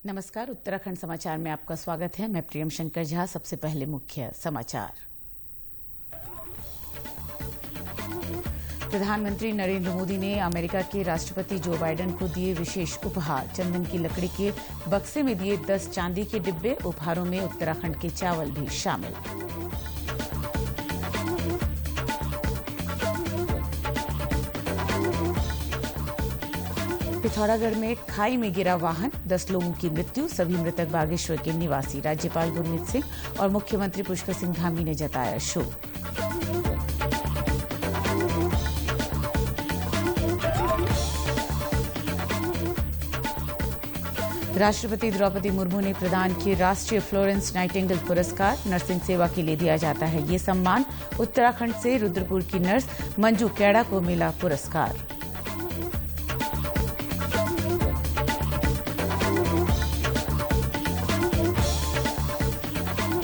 नमस्कार, उत्तराखंड समाचार में आपका स्वागत है। मैं प्रियम शंकर झा। सबसे पहले मुख्य समाचार। प्रधानमंत्री नरेंद्र मोदी ने अमेरिका के राष्ट्रपति जो बाइडेन को दिए विशेष उपहार। चंदन की लकड़ी के बक्से में दिए 10 चांदी के डिब्बे। उपहारों में उत्तराखंड के चावल भी शामिल। पिथौरागढ़ में खाई में गिरा वाहन, 10 लोगों की मृत्यु। सभी मृतक बागेश्वर के निवासी। राज्यपाल गुरमीत सिंह और मुख्यमंत्री पुष्कर सिंह धामी ने जताया शोक। राष्ट्रपति द्रौपदी मुर्मू ने प्रदान किए राष्ट्रीय फ्लोरेंस नाइटिंगेल पुरस्कार। नर्सिंग सेवा के लिए दिया जाता है ये सम्मान। उत्तराखंड से रुद्रपुर की नर्स मंजू कैड़ा को मिला पुरस्कार।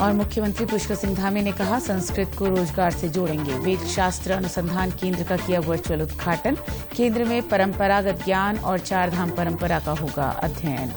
और मुख्यमंत्री पुष्कर सिंह धामी ने कहा, संस्कृत को रोजगार से जोड़ेंगे। वेद शास्त्र अनुसंधान केंद्र का किया वर्चुअल उद्घाटन। केंद्र में परंपरागत ज्ञान और चारधाम परंपरा का होगा अध्ययन।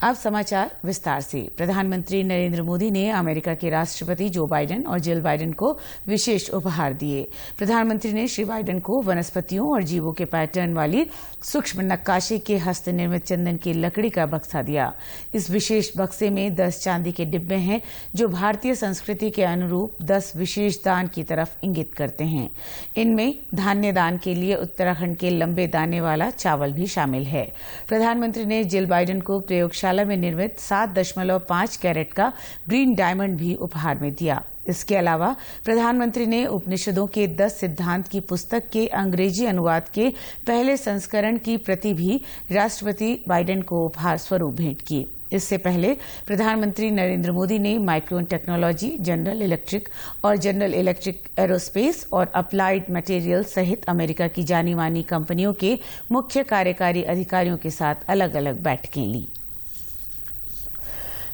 अब समाचार विस्तार से। प्रधानमंत्री नरेंद्र मोदी ने अमेरिका के राष्ट्रपति जो बाइडेन और जिल बाइडेन को विशेष उपहार दिए। प्रधानमंत्री ने श्री बाइडेन को वनस्पतियों और जीवों के पैटर्न वाली सूक्ष्म नक्काशी के हस्त निर्मित चंदन की लकड़ी का बक्सा दिया। इस विशेष बक्से में 10 चांदी के डिब्बे हैं जो भारतीय संस्कृति के अनुरूप 10 विशेष दान की तरफ इंगित करते हैं। इनमें धान्य दान के लिए उत्तराखंड के लंबे दाने वाला चावल भी शामिल है। प्रधानमंत्री ने जिल बाइडेन को प्रयोगशाला में निर्मित 7.5 कैरेट का ग्रीन डायमंड भी उपहार में दिया। इसके अलावा प्रधानमंत्री ने उपनिषदों के 10 सिद्धांत की पुस्तक के अंग्रेजी अनुवाद के पहले संस्करण की प्रति भी राष्ट्रपति बाइडेन को उपहार स्वरूप भेंट की। इससे पहले प्रधानमंत्री नरेंद्र मोदी ने माइक्रोन टेक्नोलॉजी, जनरल इलेक्ट्रिक और जनरल इलेक्ट्रिक एरोस्पेस और अप्लाइड मटेरियल सहित अमेरिका की जानी मानी कंपनियों के मुख्य कार्यकारी अधिकारियों के साथ अलग अलग बैठकें ली।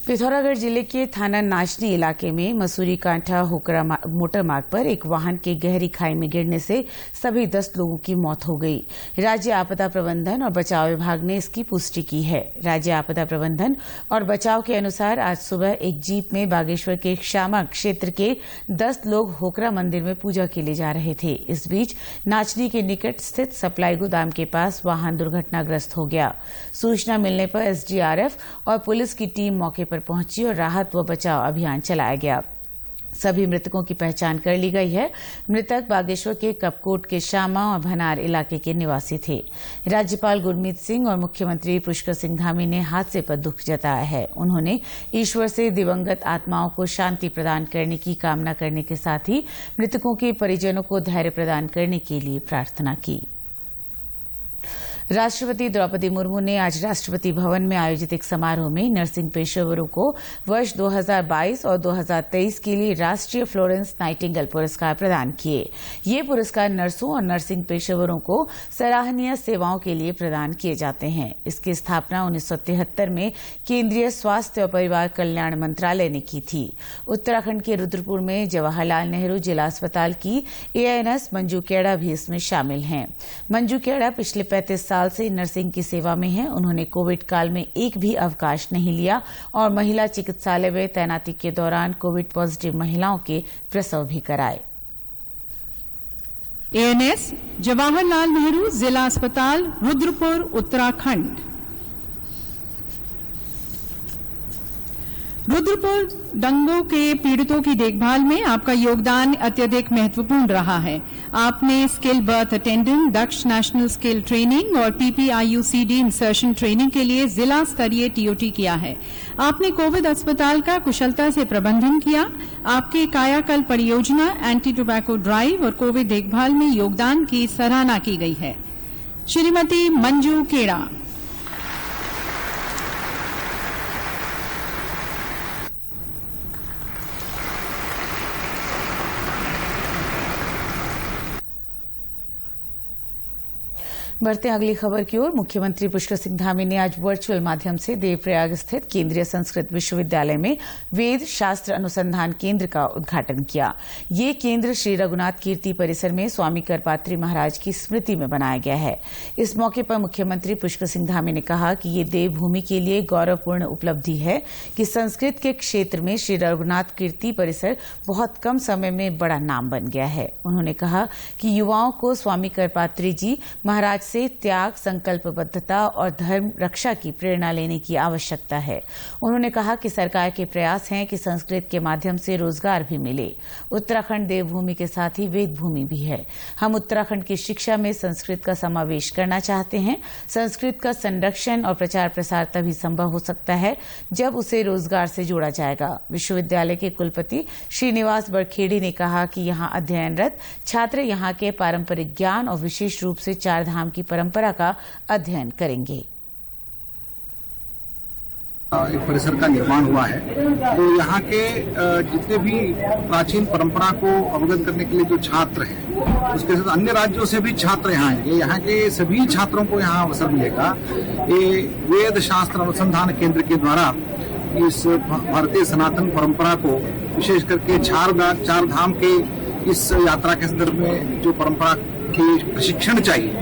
पिथौरागढ़ जिले के थाना नाचनी इलाके में मसूरी कांठा होकरा मोटर मार्ग पर एक वाहन के गहरी खाई में गिरने से सभी 10 लोगों की मौत हो गई। राज्य आपदा प्रबंधन और बचाव विभाग ने इसकी पुष्टि की है। राज्य आपदा प्रबंधन और बचाव के अनुसार आज सुबह एक जीप में बागेश्वर के श्यामा क्षेत्र के 10 लोग होकरा मंदिर में पूजा के लिए जा रहे थे। इस बीच नाचनी के निकट स्थित सप्लाई गोदाम के पास वाहन दुर्घटनाग्रस्त हो गया। सूचना मिलने पर एसडीआरएफ और पुलिस की टीम मौके पर पहुंची और राहत व बचाव अभियान चलाया गया। सभी मृतकों की पहचान कर ली गई है। मृतक बागेश्वर के कपकोट के श्यामा और भनार इलाके के निवासी थे। राज्यपाल गुरमीत सिंह और मुख्यमंत्री पुष्कर सिंह धामी ने हादसे पर दुख जताया है। उन्होंने ईश्वर से दिवंगत आत्माओं को शांति प्रदान करने की कामना करने के साथ ही मृतकों के परिजनों को धैर्य प्रदान करने के लिए प्रार्थना की। राष्ट्रपति द्रौपदी मुर्मू ने आज राष्ट्रपति भवन में आयोजित एक समारोह में नर्सिंग पेशेवरों को वर्ष 2022 और 2023 के लिए राष्ट्रीय फ्लोरेंस नाइटिंगेल पुरस्कार प्रदान किए। ये पुरस्कार नर्सों और नर्सिंग पेशेवरों को सराहनीय सेवाओं के लिए प्रदान किए जाते हैं। इसकी स्थापना 1973 में केंद्रीय स्वास्थ्य और परिवार कल्याण मंत्रालय ने की थी। उत्तराखंड के रुद्रपुर में जवाहरलाल नेहरू जिला अस्पताल की एएनएस मंजू कैड़ा भी इसमें शामिल हैं। मंजू कैड़ा पिछले 35 साल से नर्सिंग की सेवा में हैं। उन्होंने कोविड काल में एक भी अवकाश नहीं लिया और महिला चिकित्सालय में तैनाती के दौरान कोविड पॉजिटिव महिलाओं के प्रसव भी कराए। एएनएस जवाहरलाल नेहरू जिला अस्पताल रुद्रपुर उत्तराखंड। रुद्रपुर दंगों के पीड़ितों की देखभाल में आपका योगदान अत्यधिक महत्वपूर्ण रहा है। आपने स्किल बर्थ अटेंडेंट, दक्ष नेशनल स्किल ट्रेनिंग और पीपीआईयूसीडी इंसर्शन ट्रेनिंग के लिए जिला स्तरीय टीओटी किया है। आपने कोविड अस्पताल का कुशलता से प्रबंधन किया। आपके कायाकल्प परियोजना, एंटी टोबैको ड्राइव और कोविड देखभाल में योगदान की सराहना की गई है। श्रीमती मंजू केड़ा। बढ़ते अगली खबर की ओर। मुख्यमंत्री पुष्कर सिंह धामी ने आज वर्चुअल माध्यम से देवप्रयाग स्थित केंद्रीय संस्कृत विश्वविद्यालय में वेद शास्त्र अनुसंधान केंद्र का उद्घाटन किया। ये केंद्र श्री रघुनाथ कीर्ति परिसर में स्वामी करपात्री महाराज की स्मृति में बनाया गया है। इस मौके पर मुख्यमंत्री पुष्कर सिंह धामी ने कहा कि ये देवभूमि के लिए गौरवपूर्ण उपलब्धि है कि संस्कृत के क्षेत्र में श्री रघुनाथ कीर्ति परिसर बहुत कम समय में बड़ा नाम बन गया है। उन्होंने कहा कि युवाओं को स्वामी करपात्री जी महाराज से त्याग, संकल्पबद्धता और धर्म रक्षा की प्रेरणा लेने की आवश्यकता है। उन्होंने कहा कि सरकार के प्रयास हैं कि संस्कृत के माध्यम से रोजगार भी मिले। उत्तराखंड देवभूमि के साथ ही वेद भूमि भी है। हम उत्तराखंड की शिक्षा में संस्कृत का समावेश करना चाहते हैं। संस्कृत का संरक्षण और प्रचार प्रसार तभी संभव हो सकता है जब उसे रोजगार से जोड़ा जाएगा। विश्वविद्यालय के कुलपति श्रीनिवास बरखेड़ी ने कहा कि यहाँ अध्ययनरत छात्र यहाँ के पारंपरिक ज्ञान और विशेष रूप से चार धाम की परंपरा का अध्ययन करेंगे। एक परिसर का निर्माण हुआ है, तो यहाँ के जितने भी प्राचीन परंपरा को अवगत करने के लिए जो छात्र हैं, उसके साथ अन्य राज्यों से भी छात्र यहाँ आएंगे। यहाँ के सभी छात्रों को यहाँ अवसर मिलेगा। ये वेद शास्त्र अनुसंधान केंद्र के द्वारा इस भारतीय सनातन परंपरा को, विशेष करके चार धाम के इस यात्रा के संदर्भ में जो परंपरा की प्रशिक्षण चाहिए,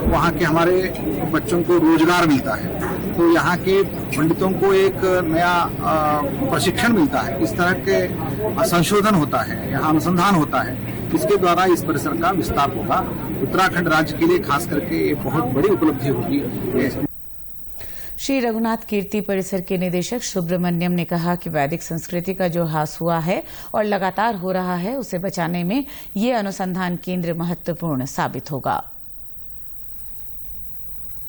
वहाँ के हमारे बच्चों को रोजगार मिलता है, तो यहाँ के पंडितों को एक नया प्रशिक्षण मिलता है। इस तरह के संशोधन होता है, यहाँ अनुसंधान होता है। इसके द्वारा इस परिसर का विस्तार होगा। उत्तराखंड राज्य के लिए खास करके ये बहुत बड़ी उपलब्धि होगी। श्री रघुनाथ कीर्ति परिसर के निदेशक सुब्रमण्यम ने कहा कि वैदिक संस्कृति का जो ह्रास हुआ है और लगातार हो रहा है, उसे बचाने में ये अनुसंधान केंद्र महत्वपूर्ण साबित होगा।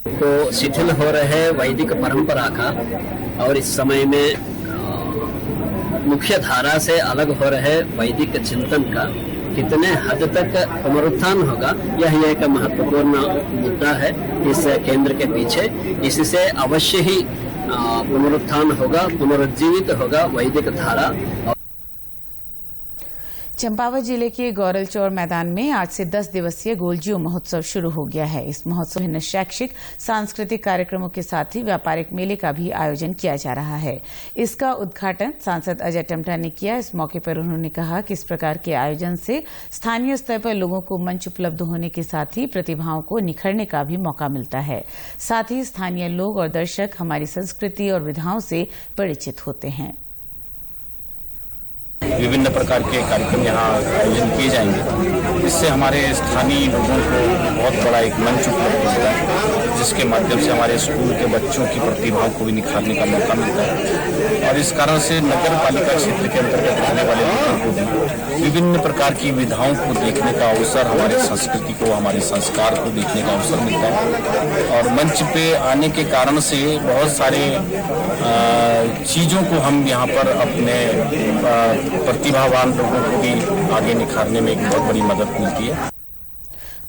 तो शिथिल हो रहे वैदिक परंपरा का और इस समय में मुख्य धारा से अलग हो रहे वैदिक चिंतन का कितने हद तक पुनरुत्थान होगा, यह एक महत्वपूर्ण मुद्दा है इस केंद्र के पीछे। इससे अवश्य ही पुनरुत्थान होगा, पुनरुज्जीवित होगा वैदिक धारा। चंपावत जिले के गौरलचौर मैदान में आज से 10 दिवसीय गोलजियो महोत्सव शुरू हो गया है। इस महोत्सव में शैक्षिक, सांस्कृतिक कार्यक्रमों के साथ ही व्यापारिक मेले का भी आयोजन किया जा रहा है। इसका उद्घाटन सांसद अजय टमटा ने किया। इस मौके पर उन्होंने कहा कि इस प्रकार के आयोजन से स्थानीय स्तर पर लोगों को मंच उपलब्ध होने के साथ ही प्रतिभाओं को निखरने का भी मौका मिलता है। साथ ही स्थानीय लोग और दर्शक हमारी संस्कृति और विधाओं से परिचित होते हैं। विभिन्न प्रकार के कार्यक्रम यहाँ आयोजन किए जाएंगे। इससे हमारे स्थानीय लोगों को बहुत बड़ा एक मंच उपलब्ध होता है, जिसके माध्यम से हमारे स्कूल के बच्चों की प्रतिभाओं को भी निखारने का मौका मिलता है। और इस कारण से नगर पालिका क्षेत्र के अंतर्गत आने वाले लोगों को भी विभिन्न प्रकार की विधाओं को देखने का अवसर, हमारे संस्कृति को, हमारे संस्कार को देखने का अवसर मिलता है। और मंच पे आने के कारण से बहुत सारे चीजों को हम यहाँ पर अपने प्रतिभावान लोगों को भी आगे निखारने में एक बहुत बड़ी मदद मिलती है।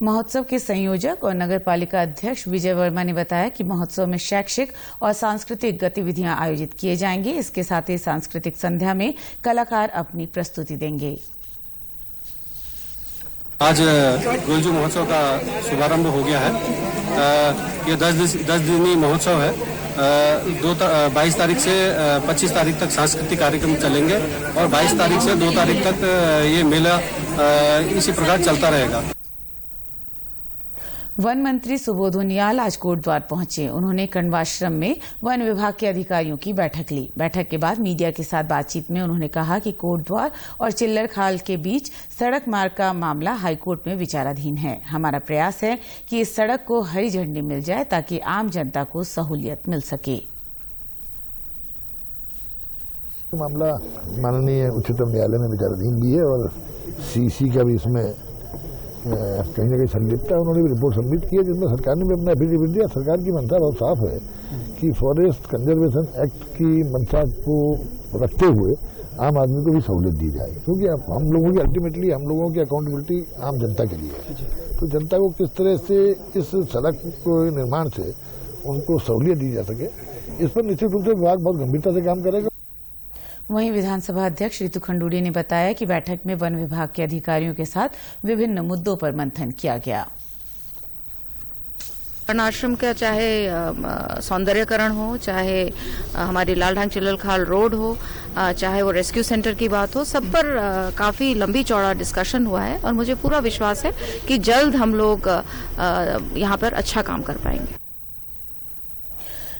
महोत्सव के संयोजक और नगर पालिका अध्यक्ष विजय वर्मा ने बताया कि महोत्सव में शैक्षिक और सांस्कृतिक गतिविधियां आयोजित किए जाएंगे। इसके साथ ही सांस्कृतिक संध्या में कलाकार अपनी प्रस्तुति देंगे। आज गोलजियो महोत्सव का शुभारंभ हो गया है। ये 10 दिनी महोत्सव है। 22 तारीख से 25 तारीख तक सांस्कृतिक कार्यक्रम चलेंगे और 22 तारीख से 2 तारीख तक ये मेला इसी प्रकार चलता रहेगा। वन मंत्री सुबोध उनियाल आज कोटद्वार पहुंचे। उन्होंने कण्वाश्रम में वन विभाग के अधिकारियों की बैठक ली। बैठक के बाद मीडिया के साथ बातचीत में उन्होंने कहा कि कोटद्वार और चिल्लरखाल के बीच सड़क मार्ग का मामला हाईकोर्ट में विचाराधीन है। हमारा प्रयास है कि इस सड़क को हरी झंडी मिल जाए ताकि आम जनता को सहूलियत मिल सके। मामला माननीय उच्चतम न्यायालय में विचाराधीन भी है और सीसी का भी इसमें कहीं न कहीं संलिप्त है। उन्होंने भी रिपोर्ट सबमिट की है, जिसमें सरकार ने भी अपना एफिडेविट दिया। सरकार की मंशा बहुत साफ है कि फॉरेस्ट कंजर्वेशन एक्ट की मंशा को रखते हुए आम आदमी को भी सहूलियत दी जाए, क्योंकि हम लोगों की अल्टीमेटली हम लोगों की अकाउंटेबिलिटी आम जनता के लिए है। तो जनता को किस तरह से इस सड़क के निर्माण से उनको सहूलियत दी जा सके, इस पर निश्चित रूप से विभाग बहुत गंभीरता से काम करेगा। वहीं विधानसभा अध्यक्ष रितु खंडूड़ी ने बताया कि बैठक में वन विभाग के अधिकारियों के साथ विभिन्न मुद्दों पर मंथन किया गया। आश्रम का चाहे सौंदर्यकरण हो, चाहे हमारी लाल ढांग चिल्लल खाल रोड हो, चाहे वो रेस्क्यू सेंटर की बात हो, सब पर काफी लंबी चौड़ा डिस्कशन हुआ है और मुझे पूरा विश्वास है कि जल्द हम लोग यहाँ पर अच्छा काम कर पाएंगे।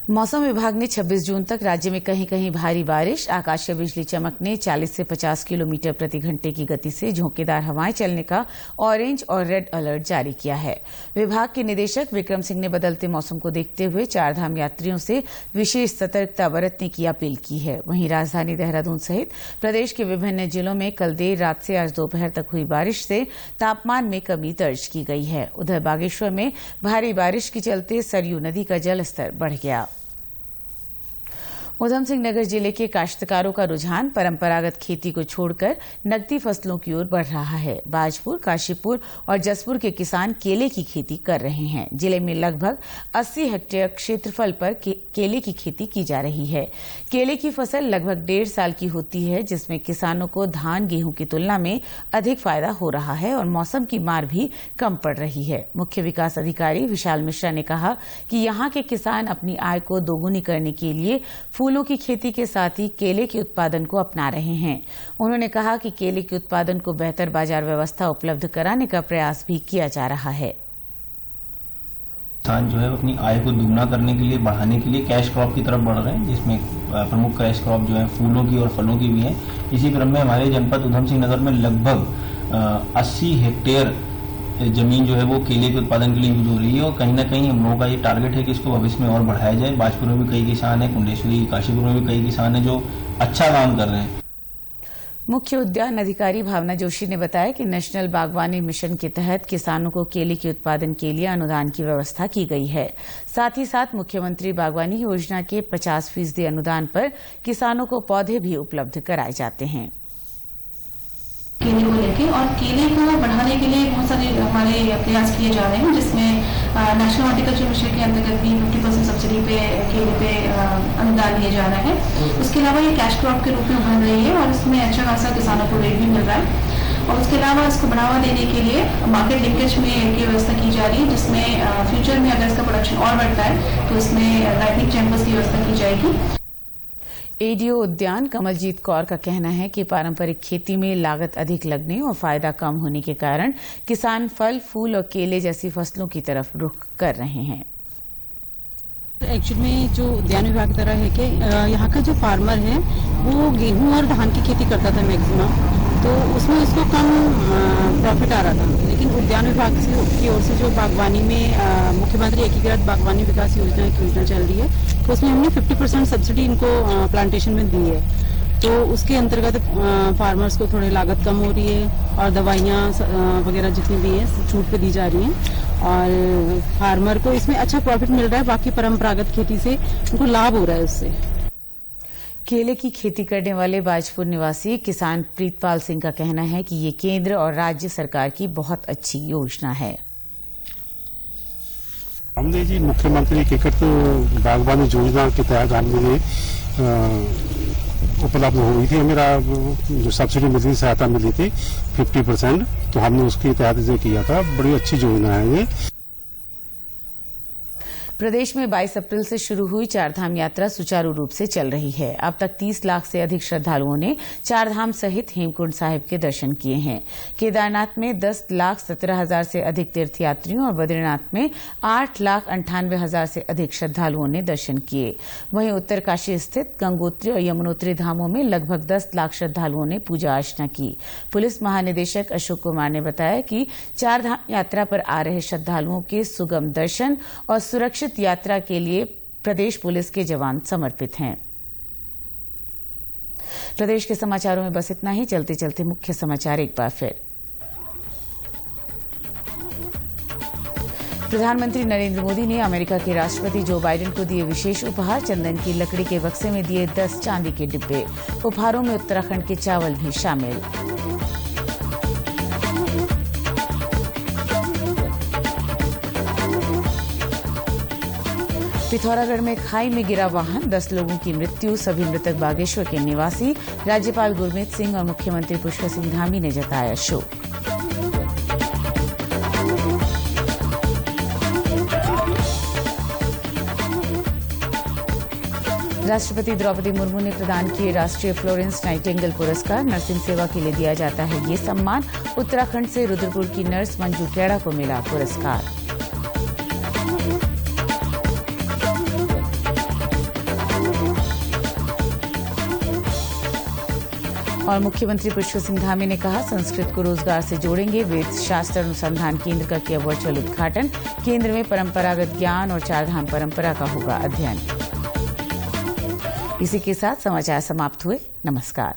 मौसम विभाग ने 26 जून तक राज्य में कहीं कहीं भारी बारिश, आकाशीय बिजली चमकने 40 से 50 किलोमीटर प्रति घंटे की गति से झोंकेदार हवाएं चलने का ऑरेंज और रेड अलर्ट जारी किया है। विभाग के निदेशक विक्रम सिंह ने बदलते मौसम को देखते हुए चारधाम यात्रियों से विशेष सतर्कता बरतने की अपील की है। वहीं राजधानी देहरादून सहित प्रदेश के विभिन्न जिलों में कल देर रात से आज दोपहर तक हुई बारिश से तापमान में कमी दर्ज की गई है। उधर बागेश्वर में भारी बारिश के चलते सरयू नदी का जलस्तर बढ़ गया। उधम सिंह नगर जिले के काश्तकारों का रुझान परंपरागत खेती को छोड़कर नकदी फसलों की ओर बढ़ रहा है। बाजपुर, काशीपुर और जसपुर के किसान केले की खेती कर रहे हैं। जिले में लगभग 80 हेक्टेयर क्षेत्रफल पर केले की खेती की जा रही है। केले की फसल लगभग 1.5 साल की होती है, जिसमें किसानों को धान गेहूं की तुलना में अधिक फायदा हो रहा है और मौसम की मार भी कम पड़ रही है। मुख्य विकास अधिकारी विशाल मिश्रा ने कहा कि यहां के किसान अपनी आय को दोगुनी करने के लिए फूलों की खेती के साथ ही केले के उत्पादन को अपना रहे हैं। उन्होंने कहा कि केले के उत्पादन को बेहतर बाजार व्यवस्था उपलब्ध कराने का प्रयास भी किया जा रहा है। किसान जो है अपनी आय को दुगना करने के लिए, बढ़ाने के लिए कैश क्रॉप की तरफ बढ़ रहे हैं, जिसमें प्रमुख कैश क्रॉप जो है फूलों की और फलों की भी है। इसी क्रम में हमारे जनपद उधम सिंह नगर में लगभग 80 हेक्टेयर जमीन जो है वो केले के उत्पादन के लिए यूज हो रही है और कहीं ना कहीं हम लोगों का ये टारगेट है कि इसको भविष्य में और बढ़ाया जाए। बाजपुर में भी कई किसान हैं, कुंडेश्वरी, काशीपुर में भी कई किसान हैं जो अच्छा काम कर रहे हैं। मुख्य उद्यान अधिकारी भावना जोशी ने बताया कि नेशनल बागवानी मिशन के तहत किसानों को केले के उत्पादन के लिए अनुदान की व्यवस्था की गई है। साथ ही साथ मुख्यमंत्री बागवानी योजना के 50% अनुदान पर किसानों को पौधे भी उपलब्ध कराए जाते हैं। केले को लेके और केले को बढ़ाने के लिए बहुत सारे हमारे प्रयास किए जा रहे हैं, जिसमें नेशनल हॉर्टिकल्चर मिशन के अंतर्गत भी 50% सब्सिडी पे केले पे अनुदान दिए जा रहे हैं। उसके अलावा ये कैश क्रॉप के रूप में उभर रही है और इसमें अच्छा खासा किसानों को रेट भी मिल रहा है। और उसके अलावा इसको बढ़ावा देने के लिए मार्केट लिंकेज में की व्यवस्था की जा रही है, जिसमें फ्यूचर में अगर इसका प्रोडक्शन और बढ़ता है तो इसमें राइटिंग चैम्बर्स की व्यवस्था की जाएगी। एडीओ उद्यान कमलजीत कौर का कहना है कि पारंपरिक खेती में लागत अधिक लगने और फायदा कम होने के कारण किसान फल, फूल और केले जैसी फसलों की तरफ रुख कर रहे हैं। एक्चुअली में जो उद्यान विभाग की तरह है कि यहाँ का जो फार्मर है वो गेहूं और धान की खेती करता था मैक्सिमम, तो उसमें उसको कम प्रॉफिट आ रहा था। लेकिन उद्यान विभाग की ओर से जो बागवानी में मुख्यमंत्री एकीकृत बागवानी विकास योजना की योजना चल रही है, तो उसमें हमने 50% सब्सिडी इनको प्लांटेशन में दी है। तो उसके अंतर्गत फार्मर्स को थोड़ी लागत कम हो रही है और दवाइयाँ वगैरह जितनी भी है छूट पे दी जा रही हैं और फार्मर को इसमें अच्छा प्रॉफिट मिल रहा है। बाकी परंपरागत खेती से उनको लाभ हो रहा है उससे। केले की खेती करने वाले बाजपुर निवासी किसान प्रीतपाल सिंह का कहना है कि ये केंद्र और राज्य सरकार की बहुत अच्छी योजना है। हमने जी मुख्यमंत्री एकीकृत बागवानी योजना के तहत हमने उपलब्ध हुई थी, मेरा जो सब्सिडी मिली, सहायता मिली थी 50%, तो हमने उसके तहत से किया था। बड़ी अच्छी योजना है ये। प्रदेश में 22 अप्रैल से शुरू हुई चारधाम यात्रा सुचारू रूप से चल रही है। अब तक 30 लाख से अधिक श्रद्धालुओं ने चारधाम सहित हेमकुंड साहिब के दर्शन किए हैं। केदारनाथ में 10,17,000 से अधिक तीर्थयात्रियों और बद्रीनाथ में 8,98,000 से अधिक श्रद्धालुओं ने दर्शन किए। वहीं उत्तरकाशी स्थित गंगोत्री और यमुनोत्री धामों में लगभग 10 लाख श्रद्धालुओं ने पूजा अर्चना की। पुलिस महानिदेशक अशोक कुमार ने बताया कि चारधाम यात्रा पर आ रहे श्रद्धालुओं के सुगम दर्शन और सुरक्षित यात्रा के लिए प्रदेश पुलिस के जवान समर्पित हैं। प्रदेश के समाचारों में बस इतना ही। चलते चलते मुख्य समाचार एक बार फिर। प्रधानमंत्री नरेंद्र मोदी ने अमेरिका के राष्ट्रपति जो बाइडेन को दिए विशेष उपहार। चंदन की लकड़ी के बक्से में दिए 10 चांदी के डिब्बे। उपहारों में उत्तराखंड के चावल भी शामिल। पिथौरागढ़ में खाई में गिरा वाहन, 10 लोगों की मृत्यु, सभी मृतक बागेश्वर के निवासी। राज्यपाल गुरमीत सिंह और मुख्यमंत्री पुष्कर सिंह धामी ने जताया शोक। राष्ट्रपति द्रौपदी मुर्मू ने प्रदान किए राष्ट्रीय फ्लोरेंस नाइटिंगेल पुरस्कार। नर्सिंग सेवा के लिए दिया जाता है ये सम्मान। उत्तराखंड से रुद्रपुर की नर्स मंजू केड़ा को मिला पुरस्कार। और मुख्यमंत्री पुष्कर सिंह धामी ने कहा, संस्कृत को रोजगार से जोड़ेंगे। वेद शास्त्र अनुसंधान केंद्र का किया वर्चुअल उद्घाटन। केंद्र में परंपरागत ज्ञान और चारधाम परंपरा का होगा अध्ययन। इसी के साथ समाचार समाप्त हुए। नमस्कार।